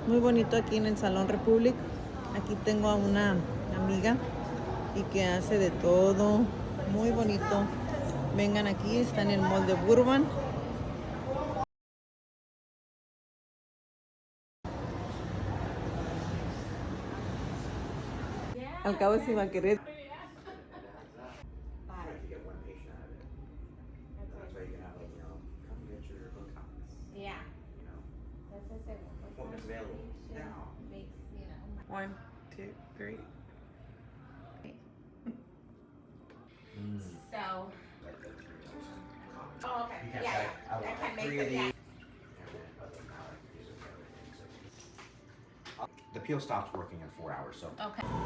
Muy bonito aquí en el Salón Republic. Aquí tengo a una amiga y que hace de todo. Muy bonito. Vengan aquí, está en el mall de Burbank. Al cabo si va a querer. One, two, three. So. Oh, okay. Yeah, I can make it. Yeah. The peel stops working in 4 hours, so. Okay. Oh.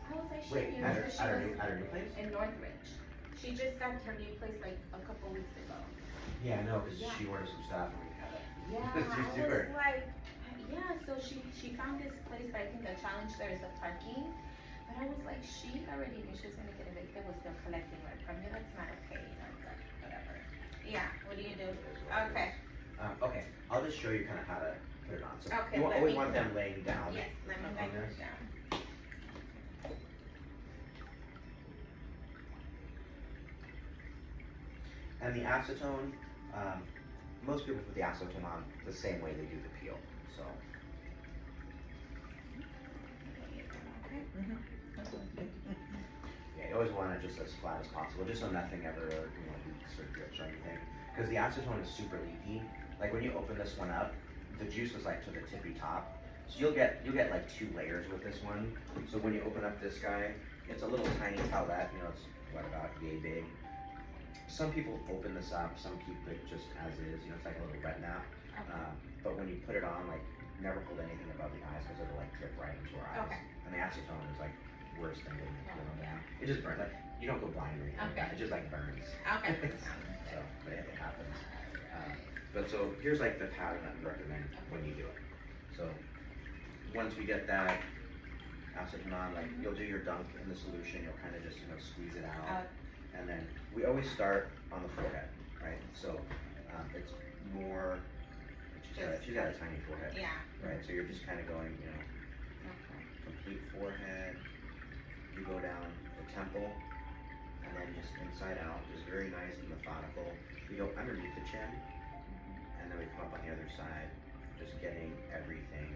I was like, she Wait, knew at because she her was new place? in Northridge. She just got her new place like a couple weeks ago. Yeah, no, because Yeah. she ordered some stuff and we had it. Yeah, I was like, yeah, so she found this place, but I think the challenge there is the parking. But I was like, she already knew she was gonna get evicted, was still collecting rent from you, that's not okay, you know, but whatever. Yeah, what do you do? Okay, Okay, I'll just show you kind of how to put it on. So Okay, you let always me- want them laying down. yes, let me on write this. this down. And the acetone, most people put the acetone on the same way they do the peel. So yeah, you always want it just as flat as possible, just so nothing ever leaks or drips or anything. Because the acetone is super leaky. Like when you open this one up, the juice is like to the tippy top. So you'll get like 2 layers with this one. So when you open up this guy, it's a little tiny towelette. You know, it's what, about yay big. Some people open this up, some keep it just as is. You know, it's like a little wet nap. But when you put it on, like, never hold anything above the eyes because it'll like drip right into our eyes. Okay. And the acetone is like worse than getting it peeled yeah. down. It just burns. Like you don't go blind or anything like that. It just like burns. Okay. So, but it happens. But so here's like the pattern that we recommend when you do it. So once we get that acetone on, like you'll do your dunk in the solution. You'll kind of just squeeze it out, and then we always start on the forehead, right? So it's more. She's got a tiny forehead. Yeah. Right. So you're just kind of going, complete forehead. You go down the temple, and then just inside out, just very nice and methodical. We go underneath the chin, and then we come up on the other side, just getting everything.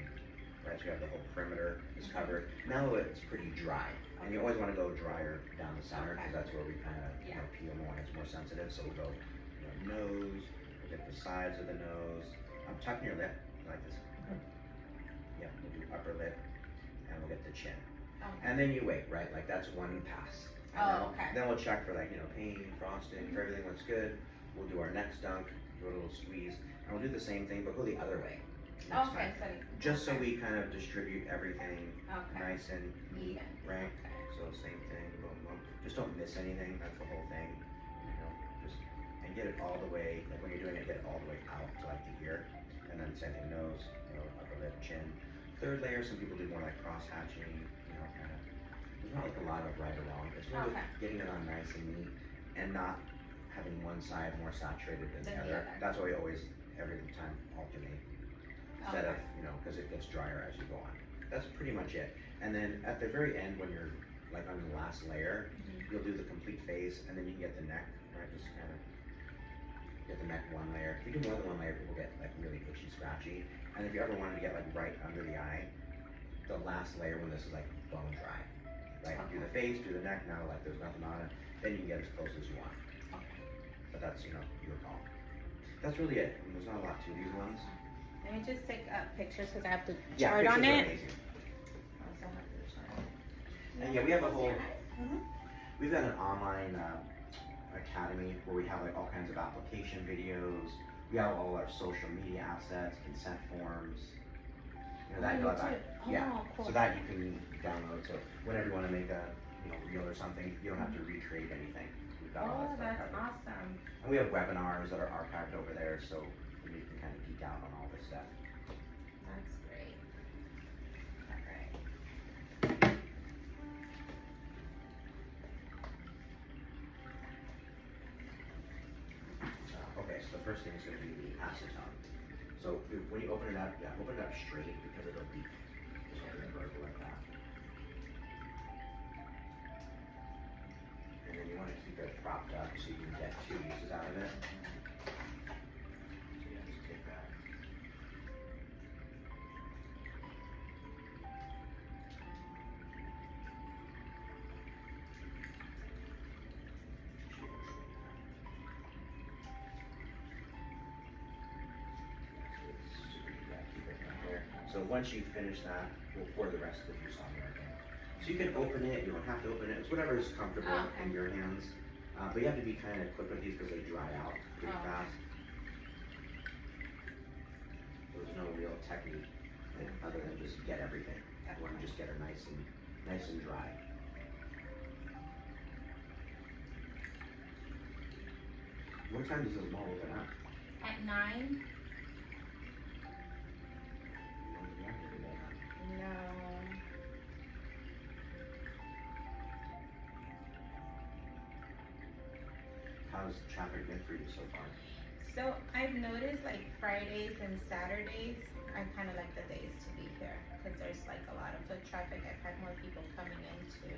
Right, so you have the whole perimeter is covered. Now it's pretty dry, and you always want to go drier down the center because that's where we kind of peel more and it's more sensitive. So we'll go nose, we'll get the sides of the nose. Tucking your lip like this. Yeah, we'll do upper lip, and we'll get the chin. And then you wait, right? Like that's one pass. And then we'll check for like pain, frosting. If everything looks good, we'll do our next dunk, do a little squeeze, and we'll do the same thing, but go the other way. Just so we kind of distribute everything nice and neat, right? So same thing, boom, boom. Just don't miss anything. That's the whole thing. And get it all the way. Like when you're doing it, get it all the way out to like the ear, and then same thing, nose, upper lip, chin. Third layer, some people do more like cross hatching. Kind of. There's not like a lot of right or wrong. It's really getting it on nice and neat, and not having one side more saturated than the other. That's why we always every time alternate. Instead of, because it gets drier as you go on. That's pretty much it. And then at the very end, when you're like on the last layer, you'll do the complete face, and then you can get the neck, right? Just kind of get the neck one layer. If you do more than one layer, people get like really itchy, scratchy. And if you ever wanted to get like right under the eye, the last layer when this is like bone dry, right? Do the face, do the neck. Now like there's nothing on it, then you can get as close as you want. But that's your call. That's really it. There's not a lot to these ones. Let me just take pictures because I have to chart on it. And yeah, we have a whole, we've got an online academy where we have like all kinds of application videos. We have all our social media assets, consent forms. Cool. So that you can download. So whenever you want to make a reel or something, you don't have to recreate anything. We've got all that stuff that's covered. awesome. And we have webinars that are archived over there, so you can kind of geek out on all this stuff. That's great. All right. Okay, so the first thing is going to be the acetone. So when you open it up, open it up straight because it'll leak. Just open it vertical like that. And then you want to keep it propped up so you can get 2 uses out of it. So yeah, just take that. So once you finish that, we'll pour the rest of the juice on there again. So you can open it, you don't have to open it, it's whatever is comfortable in your hands. But you have to be kind of quick with these because they dry out pretty fast. There's no real technique other than just get everything. You want to just get her nice and dry. What time does this mall open up? At 9? No. How's traffic been for you so far? So I've noticed like Fridays and Saturdays, I kind of like the days to be here because there's like a lot of foot traffic. I've had more people coming in to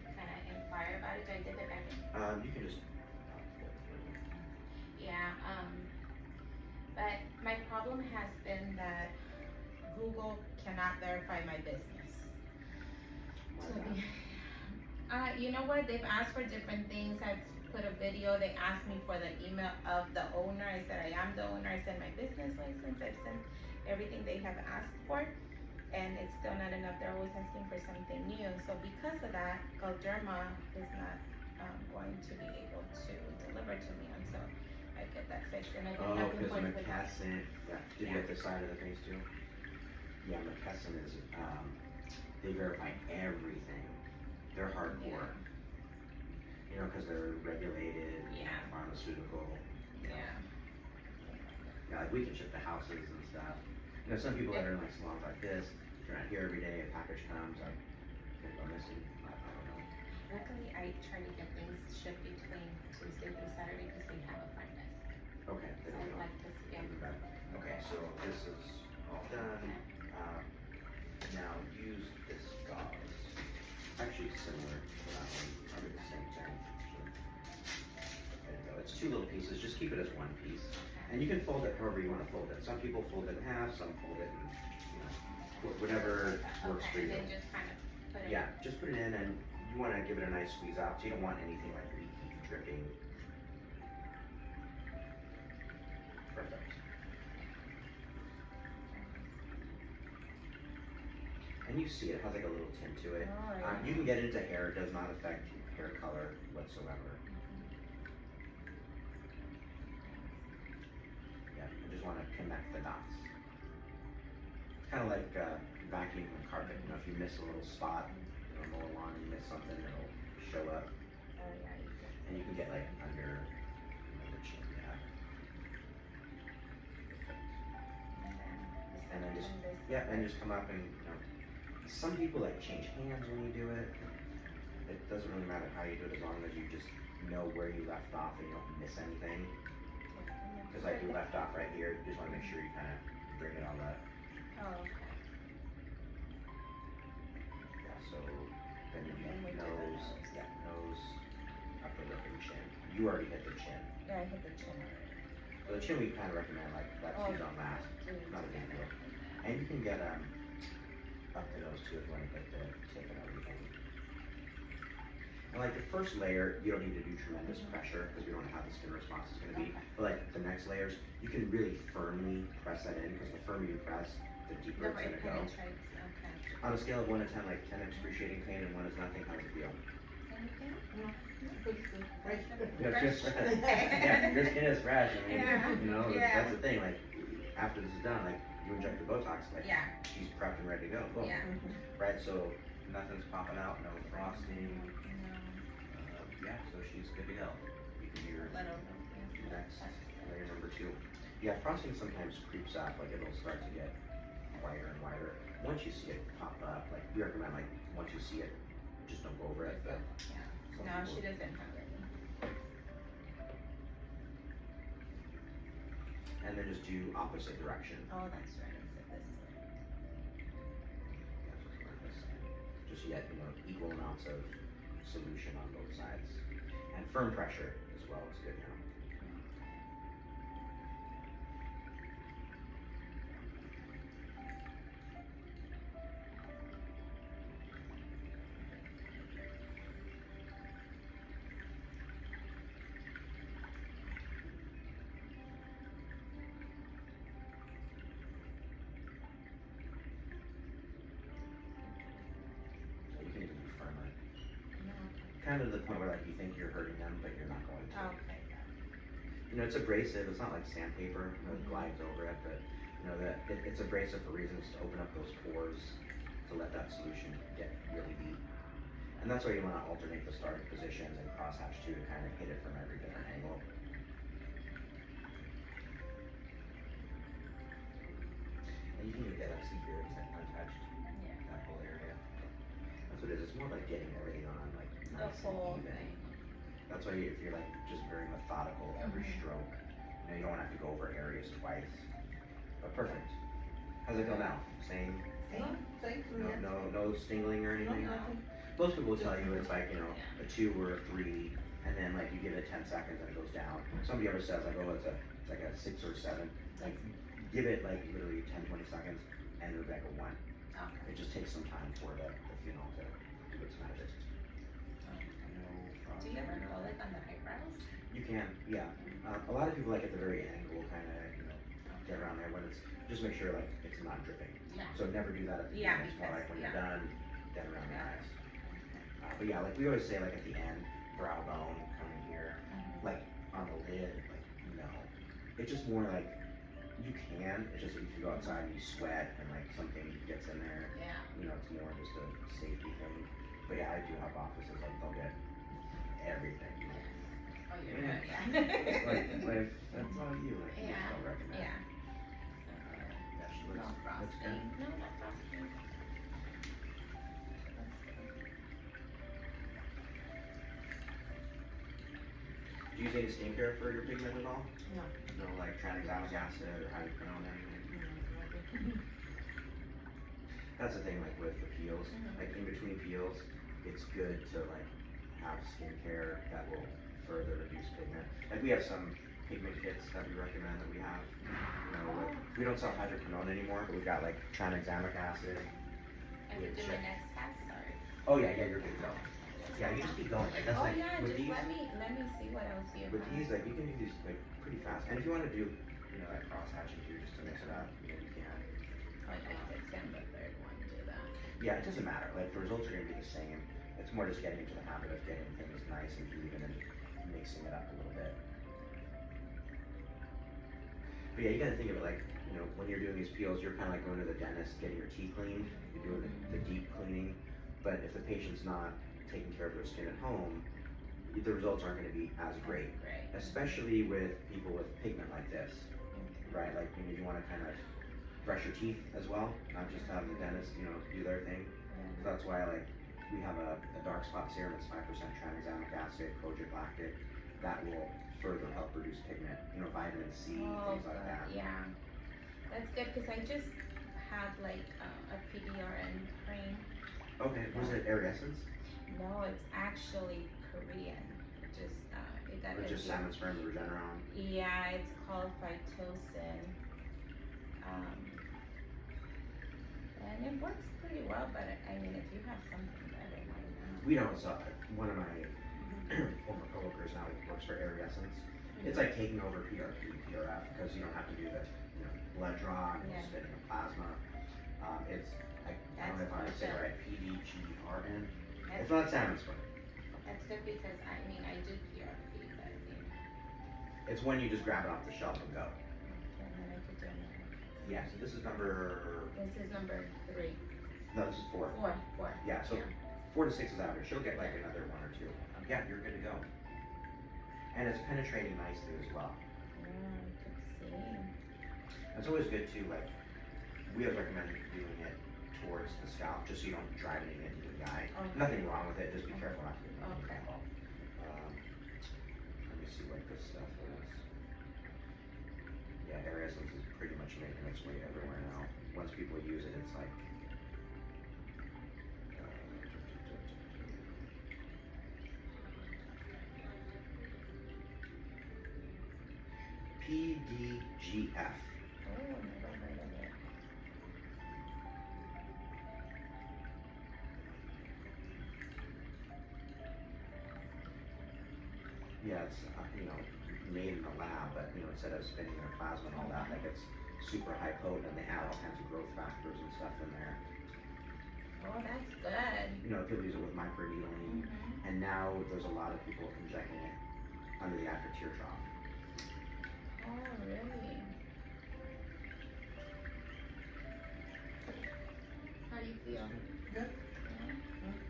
kind of inquire about it. Do I dip it back in? You can just. Yeah. But my problem has been that Google cannot verify my business. So, you know what? They've asked for different things. I've put a video. They asked me for the email of the owner. I said I am the owner. I sent my business license. I've sent everything they have asked for, and it's still not enough. They're always asking for something new. So because of that, Galderma is not going to be able to deliver to me until I get that fixed. And I've been back and forth with McKesson. Yeah. Did you get this side of the face too? Yeah, McKesson is. They verify everything. They're hardcore. You know, because they're regulated, pharmaceutical. Yeah. Yeah, like we can ship to houses and stuff. You know, some people that are in like salons like this, if you're not here every day, a package comes, like, could go missing. I don't know. Luckily, I try to get things shipped between Tuesday through Saturday because we have a front desk. Okay. So I like this, Okay, so this is all done. Now use this gauze. Actually similar to that one, probably the same thing. There you go. It's 2 little pieces. Just keep it as 1 piece, and you can fold it however you want to fold it. Some people fold it in half. Some fold it in, you know, whatever works for you. And then just kind of put it. Yeah, just put it in, and you want to give it a nice squeeze out. So you don't want anything like leaky, dripping. Perfect. And you see it has like a little tint to it. You can get into hair, it does not affect hair color whatsoever. Yeah, I just want to connect the dots. It's kind of like vacuuming a carpet. You know, if you miss a little spot, you know, mow a lawn, you miss something, it'll show up. And you can get like under the chin, And then just come up and, you know, some people like change hands when you do it. It doesn't really matter how you do it as long as you just know where you left off and you don't miss anything. Because like you left off right here, you just want to make sure you kind of bring it all up. Oh, okay. Yeah, so then you do nose, nose, upper lip and chin. You already hit the chin. Yeah, I hit the chin. So the chin we kind of recommend like let's use on last. Not a big deal. And you can get up the nose too if you want to get the tip and everything. And like the first layer, you don't need to do tremendous pressure because we don't know how the skin response is going to be. But like the next layers, you can really firmly press that in because the firmer you press, the deeper it's going to go. Okay. On a scale of 1 to 10, like 10 excruciating pain and 1 is nothing, how does it feel? Anything? Fresh. Yeah, your skin is fresh. I mean, you know, that's the thing. Like after this is done, like you inject the Botox, like she's prepped and ready to go. Boom. Right, so nothing's popping out, no frosting. So she's good to go. You can do your next layer number 2. Yeah, frosting sometimes creeps up, like it'll start to get whiter and whiter. Once you see it pop up, like we recommend, like once you see it, just don't go over it. But no, she doesn't have any. and then just do opposite direction. Oh, that's right. I said this way. Yeah, so it's like this side. Just so you get, equal amounts of solution on both sides. And firm pressure as well is good now. So you can even be firmer. Kind of to the point where like you think you're hurting them, but you're not going to. Okay. It's abrasive. It's not like sandpaper. It glides over it, but it's abrasive for reasons to open up those pores to let that solution get really deep. And that's why you want to alternate the starting positions and crosshatch too to kind of hit it from every different angle. And you can even get see here, it's like untouched. Yeah. That whole area. That's what it is. It's more like getting everything on like The nice whole and even. thing. That's why if you're like just very methodical every stroke, you don't want to have to go over areas twice. But perfect. How's it feel now? Same? Same for you. No stingling or No, anything? nothing. Most people will tell you it's like, a 2 or a 3, and then like you give it 10 seconds and it goes down. Somebody ever says like, oh, it's like a 6 or 7. Like give it like literally 10, 20 seconds and it'll be like a 1. Okay. It just takes some time for the phenol to do its magic. Do you ever go like on the eyebrows? You can, yeah. A lot of people like at the very end will kind of, get around there when it's, just make sure like it's not dripping. Yeah. So never do that at the Yeah, beginning. It's more because- like when yeah. you're done, get around the eyes. But yeah, like we always say like at the end, brow bone coming here, like on the lid, like no. It's just more like you can, it's just if you go outside and you sweat and like something gets in there, Yeah. it's more just a safety thing. But yeah, I do have offices like they'll get everything. Oh, you're Yeah. good. Yeah. like that's all you. Like, you just don't recommend. Yeah. Yeah, she No looks frosting. good. No, not frosting. Do you use any skincare for your pigment at all? No. No, like tranexamic acid or hydroquinone, anything? That's the thing, like with the peels, like in between peels, it's good to like have skincare that will further reduce pigment. Like we have some pigment kits that we recommend that we have. Like, we don't sell hydroquinone anymore, but we've got like tranexamic acid. I could do my next test, sorry. Oh yeah, you're good to go. Yeah, you just keep going. Like that's Oh like yeah, with just these. let me see what else you With have. these, like you can do these like pretty fast. And if you want to do, that cross hatching too, just to mix it up, you can. Oh, I did send the third one to that. Yeah, it doesn't matter. Like the results are gonna be the same. It's more just getting into the habit of getting things nice and even and mixing it up a little bit. But yeah, you gotta think of it like, when you're doing these peels, you're kind of like going to the dentist, getting your teeth cleaned. You're doing the deep cleaning. But if the patient's not taking care of their skin at home, the results aren't going to be as great. Great. Especially with people with pigment like this, right? Like you want to kind of brush your teeth as well, not just have the dentist, do their thing. So that's why like we have a dark spot serum that's 5% tranexamic acid, kojic lactic, that will further help reduce pigment. Vitamin C, things like that. Yeah, that's good because I just have like a PDRN cream. Okay, was it Aerescence? No, it's actually Korean. It got Or just salmon sperm and Regeneron? Yeah, it's called Phytosin. And it works pretty well, but I mean, if you have something better, why not? We don't sell it. One of my former coworkers now works for Aerescence. It's like taking over PRP, PRF, because you don't have to do the blood draw, spitting of plasma. I don't know if I'm going to say it right, PDGRN. It's not salmon sperm. That's good because I do PRP, but It's when you just grab it off the shelf and go. and then I could do another. Yeah, so this is number, This is number 3. no, this is 4. 4. Yeah, so 4 to 6 is average. She'll get like another 1 or 2. Yeah, you're good to go. And it's penetrating nicely as well. Yeah, I could see. It's always good to like, we always recommend doing it towards the scalp, just so you don't drive it into the eye. Okay. Nothing wrong with it, just be careful not to get it. Okay. Let me see what this stuff is. Yeah, Iceland's is pretty much making its way everywhere now. Once people use it, it's like PDGF. Oh, never heard of it. Yeah, it's made in the lab, but instead of spinning their plasma and all that, like it's super high potent, and they add all kinds of growth factors and stuff in there. Oh, that's good. People use it with microneedling, and now there's a lot of people injecting it under the after tear trough. Oh, really? How do you feel? Good.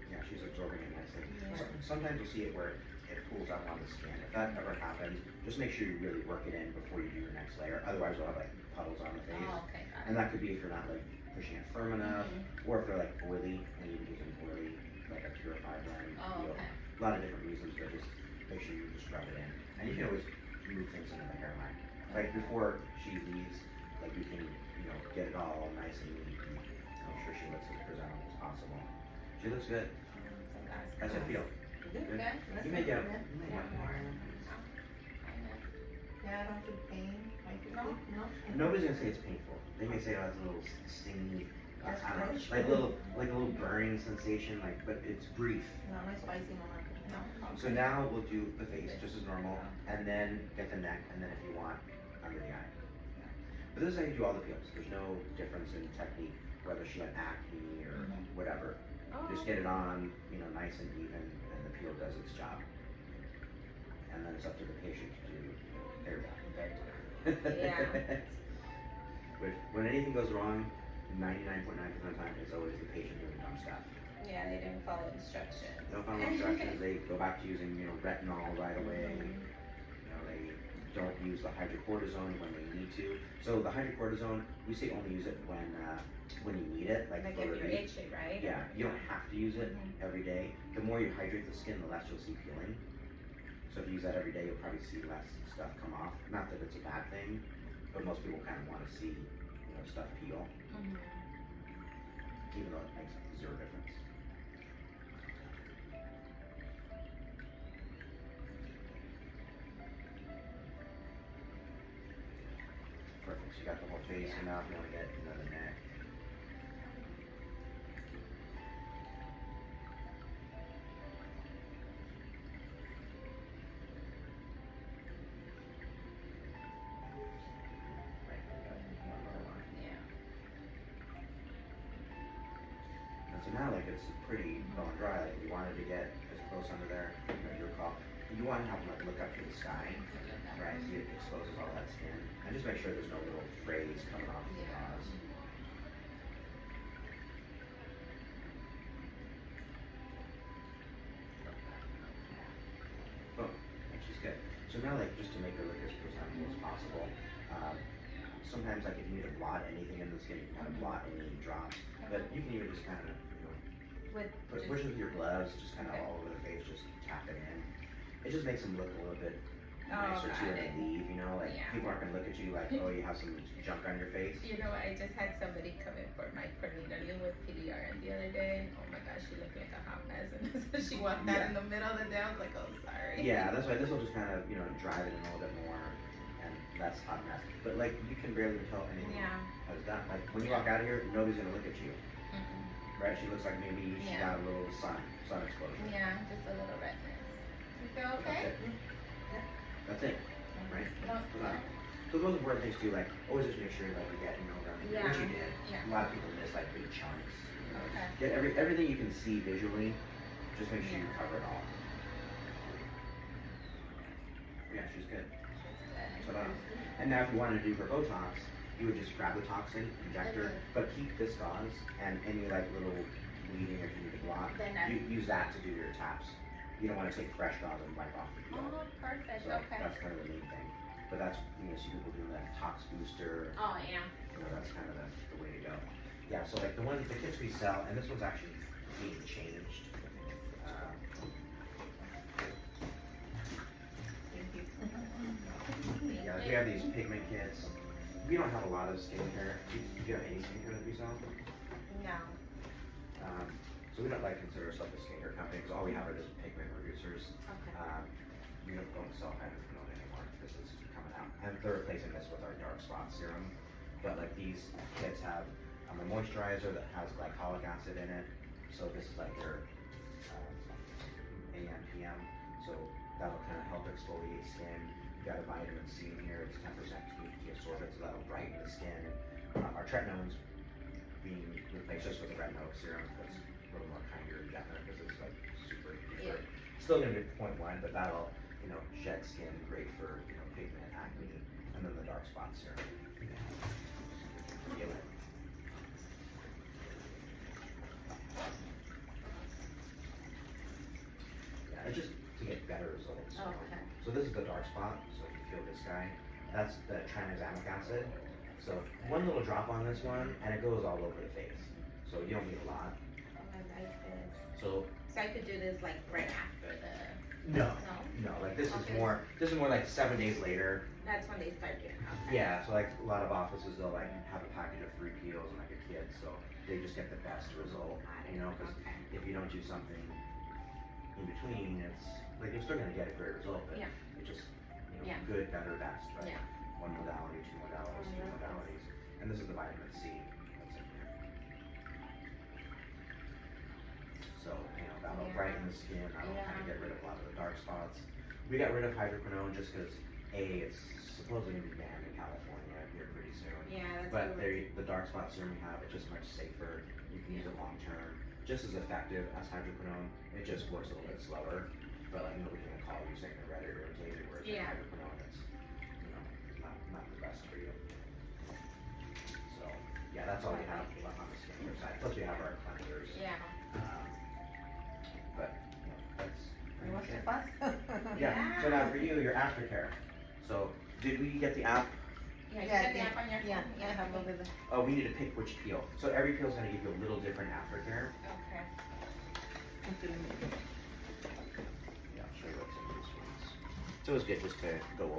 Yeah, she's absorbing it nicely. Yeah. Sometimes you'll see it where it pulls up on the skin. If that ever happens, just make sure you really work it in before you do your next layer. Otherwise, you'll have like puddles on the face. Oh, okay, got And it. that could be if you're not like pushing it firm enough, or if they're like oily and you use an oily, like a purified blend. Oh, okay. A lot of different reasons, but just make sure you just rub it in. And you can always move things into the hairline. Like before she leaves, like you can, get it all nice and neat and make sure she looks as presentable as possible. She looks good. How's it feel? Good. Good? Good. You may get Yeah. more. Yeah, I don't feel pain. I feel No. good. No. Nobody's gonna say it's painful. They may say, oh, it's a little stingy, That's I don't know, fresh. like a little burning sensation, but it's brief. No, no spicy, no nothing. No. So now we'll do the face just as normal, and then get the neck, and then if you want, under the eye. But this is how you do all the peels. There's no difference in technique, whether she had acne or whatever. Oh, Just get it on, nice and even, and the peel does its job. And then it's up to the patient to do their job. Yeah. Which, when anything goes wrong, 99.9% of the time, it's always the patient doing dumb stuff. Yeah, they didn't follow instructions. They don't follow instructions, they go back to using, retinol right away. They don't use the hydrocortisone when they need to. So the hydrocortisone, we say only use it when you need it, like Like for if you're relief. itchy, right? Yeah, you don't have to use it every day. The more you hydrate the skin, the less you'll see peeling. So if you use that every day, you'll probably see less stuff come off. Not that it's a bad thing, but most people kind of want to see, stuff peel, even though it makes zero difference. Perfect, so you got the whole face, and now if you want to get the neck. Right, we got one more line. Yeah. And so now, like, it's pretty bone dry. Like, if you wanted to get as close under there, your call. You want to have them like look up to the sky, right? So it exposes all that skin, and just make sure there's no little frays coming off the jaws. Boom, and she's good. So now, like, just to make her look as presentable as possible, sometimes, like, if you need to blot anything in the skin, you can kind of blot any drops, but you can even just kind of, push it with your gloves, just kind of all over the face, just tap it in. It just makes them look a little bit nicer too when they leave, like people aren't gonna look at you like, oh, you have some junk on your face. You know, I just had somebody come in for microneedling with PDRN the other day. Oh my gosh, she looked like a hot mess, and so she walked out in the middle of the day. I was like, oh, sorry. Yeah, that's why this will just kind of, drive it in a little bit more, and that's hot mess. But like, you can barely tell anything has done. Like, when you walk out of here, nobody's gonna look at you. Right? She looks like maybe she got a little sun exposure. Yeah, just a little redness. You feel okay? That's it. Right? No, So the most important things too, like, always just make sure that you get, which you did. Yeah. A lot of people miss like big chunks. Okay. Get everything you can see visually, just make sure you cover it all. Yeah, she's good. So, and now if you wanted to do her Botox, you would just grab the toxin, inject her, but keep this gauze and any like little bleeding if you need to blot, use that to do your taps. You don't want to take fresh gauze and wipe off the peel. Oh, perfect. So Okay. that's kind of the main thing. But that's, see people doing that tox booster. Oh, yeah. That's kind of the way to go. Yeah, so like the kits we sell, and this one's actually being changed. Thank you. Yeah, we have these pigment kits. we don't have a lot of skincare. Do you have any skincare that we sell? No. So we don't like consider ourselves a skincare company because all we have are just pigment reducers. Okay. We don't sell hydroquinone anymore. This is coming out, and they're replacing this with our dark spot serum. But like these kits have a moisturizer that has glycolic acid in it. So this is like your AM, PM. So that'll kind of help exfoliate skin. You got a vitamin C in here. It's 10% THC assorted, so that'll brighten the skin. Our tretinone's being replaced just with a retinoic serum that's a little more kinder and gentler because it's like super. Yeah. Still gonna be 0.1, but that'll shed skin, great for pigment, acne, and then the dark spot serum. Feel it. Yeah, it's just to get better results. Oh, okay. So this is the dark spot. So if you feel this guy, that's the tranexamic acid. So one little drop on this one, and it goes all over the face. So you don't need a lot. Oh, I like this. So So I could do this like right after the. no, No? like this is Okay. more. This is more like 7 days later. That's when they start doing. Okay. Yeah, so like a lot of offices, they'll like have a package of 3 peels and like a kid, so they just get the best result, because Okay. if you don't do something in between, it's like you're still gonna get a great result, but Yeah. it's just Yeah. good, better, best, right? Yeah. 1 modality, 2 modalities, 3 I love this. modalities, and this is the vitamin C that's in here. So that'll Yeah. brighten the skin, that'll kind Yeah. of get rid of a lot of the dark spots. We got rid of hydroquinone just because it's supposedly gonna be banned in California here pretty soon. Yeah, that's. But what the dark spot serum we have, it's just much safer. You can use it long term, just as effective as hydroquinone. It just works a little bit slower. But like nobody's gonna call you saying they're red or irritated, whereas like Yeah. hydroquinone, it's not the best for you. So yeah, that's all we have on the skincare side. Plus we have our cleansers. Yeah. But that's pretty much it. Fast. Yeah. So now for you, your aftercare. So did we get the app? Yeah, you Yeah, got the yeah, app on your yeah, phone? I have over there. Oh, we need to pick which peel. So every peel is gonna give you a little different aftercare. Okay. Yeah, I'll show you what's in these ones. It's always good just to go over.